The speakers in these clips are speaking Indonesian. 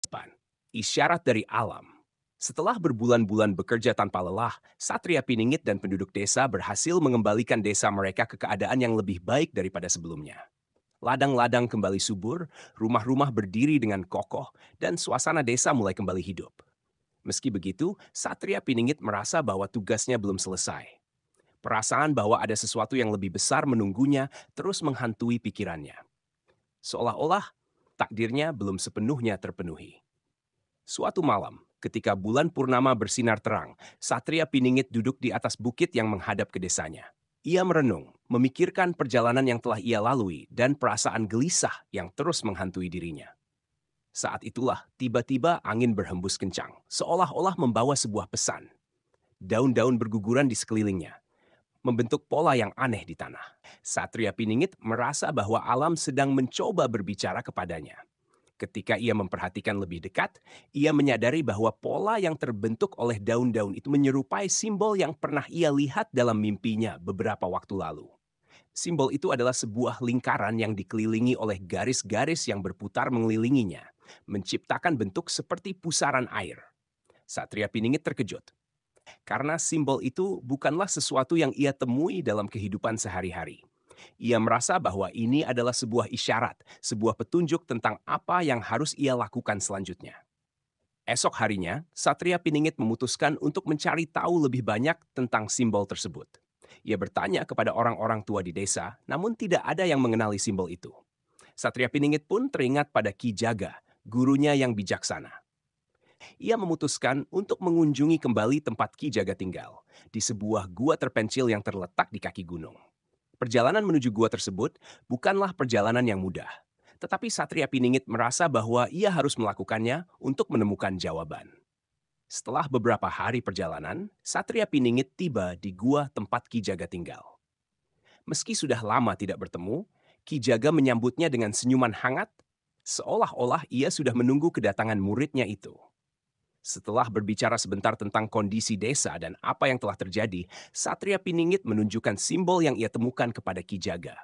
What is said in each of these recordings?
depan. Isyarat dari alam. Setelah berbulan-bulan bekerja tanpa lelah, Satria Piningit dan penduduk desa berhasil mengembalikan desa mereka ke keadaan yang lebih baik daripada sebelumnya. Ladang-ladang kembali subur, rumah-rumah berdiri dengan kokoh, dan suasana desa mulai kembali hidup. Meski begitu, Satria Piningit merasa bahwa tugasnya belum selesai. Perasaan bahwa ada sesuatu yang lebih besar menunggunya terus menghantui pikirannya. Seolah-olah takdirnya belum sepenuhnya terpenuhi. Suatu malam, ketika bulan purnama bersinar terang, Satria Piningit duduk di atas bukit yang menghadap ke desanya. Ia merenung, memikirkan perjalanan yang telah ia lalui dan perasaan gelisah yang terus menghantui dirinya. Saat itulah, tiba-tiba angin berhembus kencang, seolah-olah membawa sebuah pesan. Daun-daun berguguran di sekelilingnya, membentuk pola yang aneh di tanah. Satria Piningit merasa bahwa alam sedang mencoba berbicara kepadanya. Ketika ia memperhatikan lebih dekat, ia menyadari bahwa pola yang terbentuk oleh daun-daun itu menyerupai simbol yang pernah ia lihat dalam mimpinya beberapa waktu lalu. Simbol itu adalah sebuah lingkaran yang dikelilingi oleh garis-garis yang berputar mengelilinginya, menciptakan bentuk seperti pusaran air. Satria Piningit terkejut, karena simbol itu bukanlah sesuatu yang ia temui dalam kehidupan sehari-hari. Ia merasa bahwa ini adalah sebuah isyarat, sebuah petunjuk tentang apa yang harus ia lakukan selanjutnya. Esok harinya, Satria Piningit memutuskan untuk mencari tahu lebih banyak tentang simbol tersebut. Ia bertanya kepada orang-orang tua di desa, namun tidak ada yang mengenali simbol itu. Satria Piningit pun teringat pada Ki Jaga, gurunya yang bijaksana. Ia memutuskan untuk mengunjungi kembali tempat Ki Jaga tinggal, di sebuah gua terpencil yang terletak di kaki gunung. Perjalanan menuju gua tersebut bukanlah perjalanan yang mudah, tetapi Satria Piningit merasa bahwa ia harus melakukannya untuk menemukan jawaban. Setelah beberapa hari perjalanan, Satria Piningit tiba di gua tempat Ki Jaga tinggal. Meski sudah lama tidak bertemu, Ki Jaga menyambutnya dengan senyuman hangat, seolah-olah ia sudah menunggu kedatangan muridnya itu. Setelah berbicara sebentar tentang kondisi desa dan apa yang telah terjadi, Satria Piningit menunjukkan simbol yang ia temukan kepada Ki Jaga.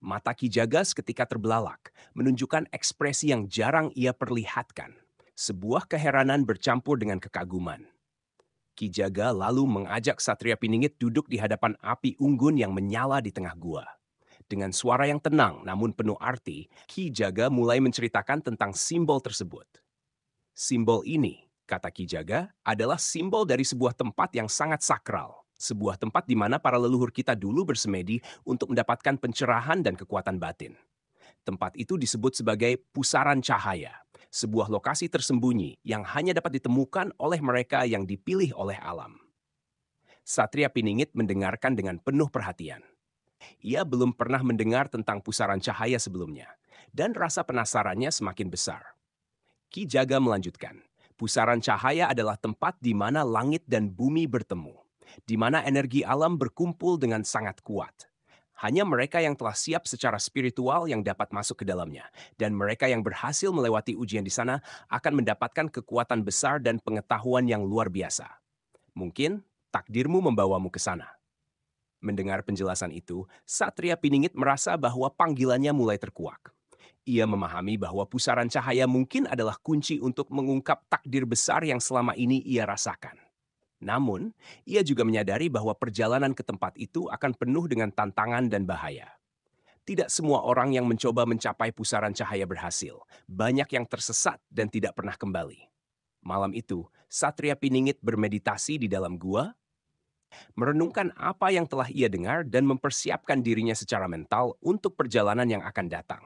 Mata Ki Jaga seketika terbelalak, menunjukkan ekspresi yang jarang ia perlihatkan. Sebuah keheranan bercampur dengan kekaguman. Ki Jaga lalu mengajak Satria Piningit duduk di hadapan api unggun yang menyala di tengah gua. Dengan suara yang tenang namun penuh arti, Ki Jaga mulai menceritakan tentang simbol tersebut. Simbol ini, kata Ki Jaga, adalah simbol dari sebuah tempat yang sangat sakral. Sebuah tempat di mana para leluhur kita dulu bersemedi untuk mendapatkan pencerahan dan kekuatan batin. Tempat itu disebut sebagai pusaran cahaya, sebuah lokasi tersembunyi yang hanya dapat ditemukan oleh mereka yang dipilih oleh alam. Satria Piningit mendengarkan dengan penuh perhatian. Ia belum pernah mendengar tentang pusaran cahaya sebelumnya, dan rasa penasarannya semakin besar. Ki Jaga melanjutkan, pusaran cahaya adalah tempat di mana langit dan bumi bertemu, di mana energi alam berkumpul dengan sangat kuat. Hanya mereka yang telah siap secara spiritual yang dapat masuk ke dalamnya, dan mereka yang berhasil melewati ujian di sana akan mendapatkan kekuatan besar dan pengetahuan yang luar biasa. Mungkin takdirmu membawamu ke sana. Mendengar penjelasan itu, Satria Piningit merasa bahwa panggilannya mulai terkuak. Ia memahami bahwa pusaran cahaya mungkin adalah kunci untuk mengungkap takdir besar yang selama ini ia rasakan. Namun, ia juga menyadari bahwa perjalanan ke tempat itu akan penuh dengan tantangan dan bahaya. Tidak semua orang yang mencoba mencapai pusaran cahaya berhasil. Banyak yang tersesat dan tidak pernah kembali. Malam itu, Satria Piningit bermeditasi di dalam gua, merenungkan apa yang telah ia dengar dan mempersiapkan dirinya secara mental untuk perjalanan yang akan datang.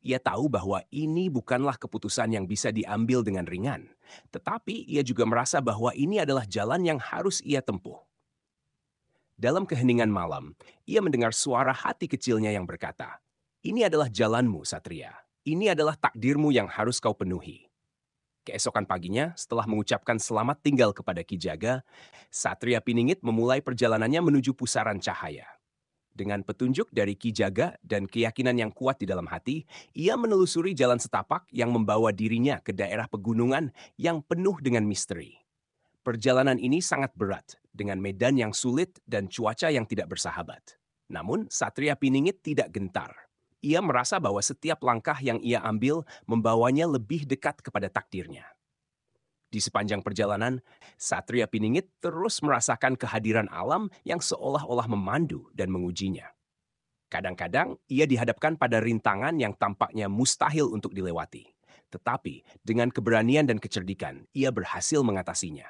Ia tahu bahwa ini bukanlah keputusan yang bisa diambil dengan ringan, tetapi ia juga merasa bahwa ini adalah jalan yang harus ia tempuh. Dalam keheningan malam, ia mendengar suara hati kecilnya yang berkata, "Ini adalah jalanmu, Satria. Ini adalah takdirmu yang harus kau penuhi." Keesokan paginya, setelah mengucapkan selamat tinggal kepada Ki Jaga, Satria Piningit memulai perjalanannya menuju pusaran cahaya. Dengan petunjuk dari Ki Jaga dan keyakinan yang kuat di dalam hati, ia menelusuri jalan setapak yang membawa dirinya ke daerah pegunungan yang penuh dengan misteri. Perjalanan ini sangat berat, dengan medan yang sulit dan cuaca yang tidak bersahabat. Namun, Satria Piningit tidak gentar. Ia merasa bahwa setiap langkah yang ia ambil membawanya lebih dekat kepada takdirnya. Di sepanjang perjalanan, Satria Piningit terus merasakan kehadiran alam yang seolah-olah memandu dan mengujinya. Kadang-kadang ia dihadapkan pada rintangan yang tampaknya mustahil untuk dilewati. Tetapi dengan keberanian dan kecerdikan, ia berhasil mengatasinya.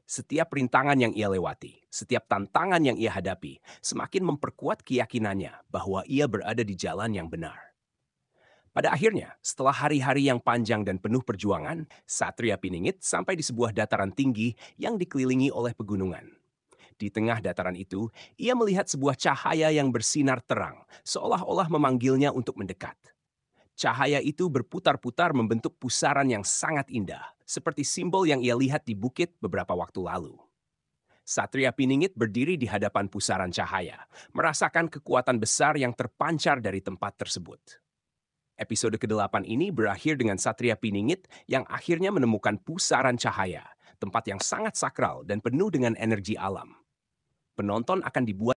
Setiap rintangan yang ia lewati, setiap tantangan yang ia hadapi, semakin memperkuat keyakinannya bahwa ia berada di jalan yang benar. Pada akhirnya, setelah hari-hari yang panjang dan penuh perjuangan, Satria Piningit sampai di sebuah dataran tinggi yang dikelilingi oleh pegunungan. Di tengah dataran itu, ia melihat sebuah cahaya yang bersinar terang, seolah-olah memanggilnya untuk mendekat. Cahaya itu berputar-putar membentuk pusaran yang sangat indah, seperti simbol yang ia lihat di bukit beberapa waktu lalu. Satria Piningit berdiri di hadapan pusaran cahaya, merasakan kekuatan besar yang terpancar dari tempat tersebut. Episode ke-8 ini berakhir dengan Satria Piningit yang akhirnya menemukan pusaran cahaya, tempat yang sangat sakral dan penuh dengan energi alam. Penonton akan dibuat